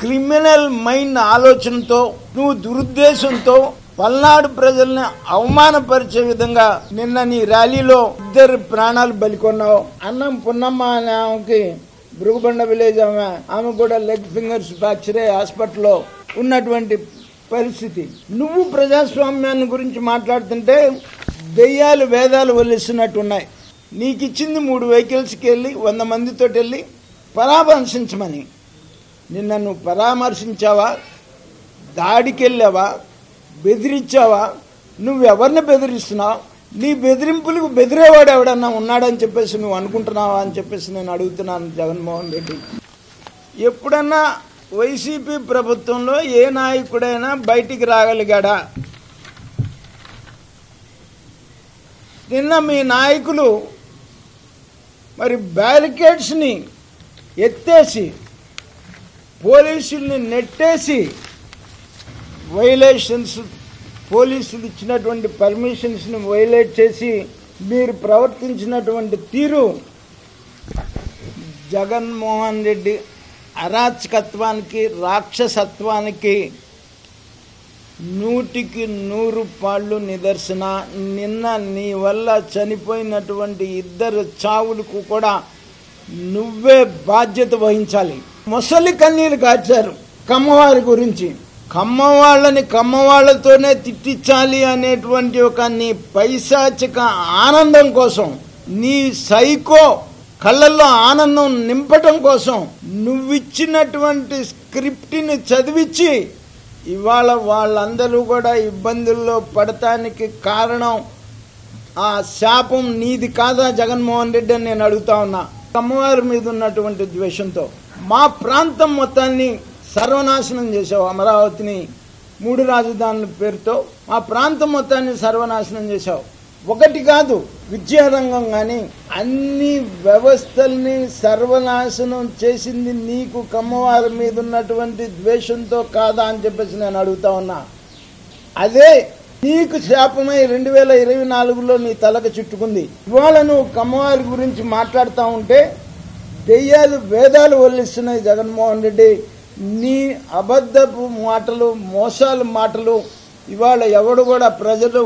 Criminal mind ఆలోచనతో నువ్వు దురుద్దేశంతో పల్నాడు ప్రజల్ని అవమానపరిచే విధంగా నిన్న నీ ర్యాలీలో 2 ప్రాణాలు బలికొన్నావు. అన్నం పున్నమ్మ అనే ఆమెకి బృగుబండ విలేజ్ ఆమె కూడా లెగ్ ఫింగర్స్ ఫ్రాక్చరే హాస్పిటల్లో ఉన్నటువంటి పరిస్థితి. నువ్వు ప్రజాస్వామ్యాన్ని గురించి మాట్లాడుతుంటే దెయ్యాలు వేదాలు వల్లిస్తున్నట్టున్నాయి. నీకు ఇచ్చింది 3 వెహికల్స్కి వెళ్ళి 100 మందితో వెళ్ళి పరామర్శించమని. నిన్న నువ్వు పరామర్శించావా, దాడికి వెళ్ళావా, బెదిరించావా? నువ్వెవరిని బెదిరిస్తున్నావు? నీ బెదిరింపులకు బెదిరేవాడు ఎవడన్నా ఉన్నాడని చెప్పేసి నువ్వు అనుకుంటున్నావా అని చెప్పేసి నేను అడుగుతున్నాను జగన్మోహన్ రెడ్డి. ఎప్పుడన్నా వైసీపీ ప్రభుత్వంలో ఏ నాయకుడైనా బయటికి రాగలిగాడా? నిన్న మీ నాయకులు మరి బ్యారికేడ్స్ని ఎత్తేసి పోలీసుల్ని నెట్టేసి వైలేషన్స్, పోలీసులు ఇచ్చినటువంటి పర్మిషన్స్ని వైలేట్ చేసి మీరు ప్రవర్తించినటువంటి తీరు జగన్మోహన్ రెడ్డి అరాచకత్వానికి, రాక్షసత్వానికి 100కి 100 పాళ్ళు నిదర్శన. నిన్న నీ వల్ల చనిపోయినటువంటి 2 చావులకు కూడా నువ్వే బాధ్యత వహించాలి. మొసలి కన్నీరు కార్చారు కమ్మవారి గురించి. కమ్మవాళ్ళని కమ్మవాళ్లతోనే తిట్టించాలి అనేటువంటి ఒక నీ పైశాచిక ఆనందం కోసం, నీ సైకో కళ్ళల్లో ఆనందం నింపటం కోసం నువ్విచ్చినటువంటి స్క్రిప్ట్ని చదివించి ఇవాళ వాళ్ళందరూ కూడా ఇబ్బందుల్లో పడటానికి కారణం ఆ శాపం నీది కాదా జగన్మోహన్ రెడ్డి అని నేను అడుగుతా ఉన్నా. అమ్మవారి మీద ఉన్నటువంటి ద్వేషంతో మా ప్రాంతం మొత్తాన్ని సర్వనాశనం చేసావు. అమరావతిని 3 రాజధానుల పేరుతో మా ప్రాంతం మొత్తాన్ని సర్వనాశనం చేశావు. ఒకటి కాదు, విద్యారంగం కానీ అన్ని వ్యవస్థల్ని సర్వనాశనం చేసింది నీకు కమ్మవారి మీద ఉన్నటువంటి ద్వేషంతో కాదా అని చెప్పేసి నేను అడుగుతా ఉన్నా. అదే నీకు శాపమై 2024లో నీ తలకు చుట్టుకుంది. ఇవాళ నువ్వు కమ్మవారి గురించి మాట్లాడుతూ ఉంటే దెయ్యాలు వేదాలు వల్లిస్తున్నాయి జగన్మోహన్ రెడ్డి. నీ అబద్ధపు మాటలు, మోసాలు మాటలు ఇవాళ ఎవడు కూడా ప్రజలు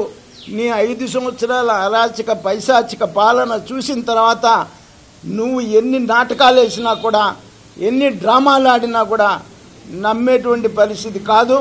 నీ 5 సంవత్సరాల అరాచక పైశాచిక పాలన చూసిన తర్వాత నువ్వు ఎన్ని నాటకాలు వేసినా కూడా, ఎన్ని డ్రామాలు ఆడినా కూడా నమ్మేటువంటి పరిస్థితి కాదు.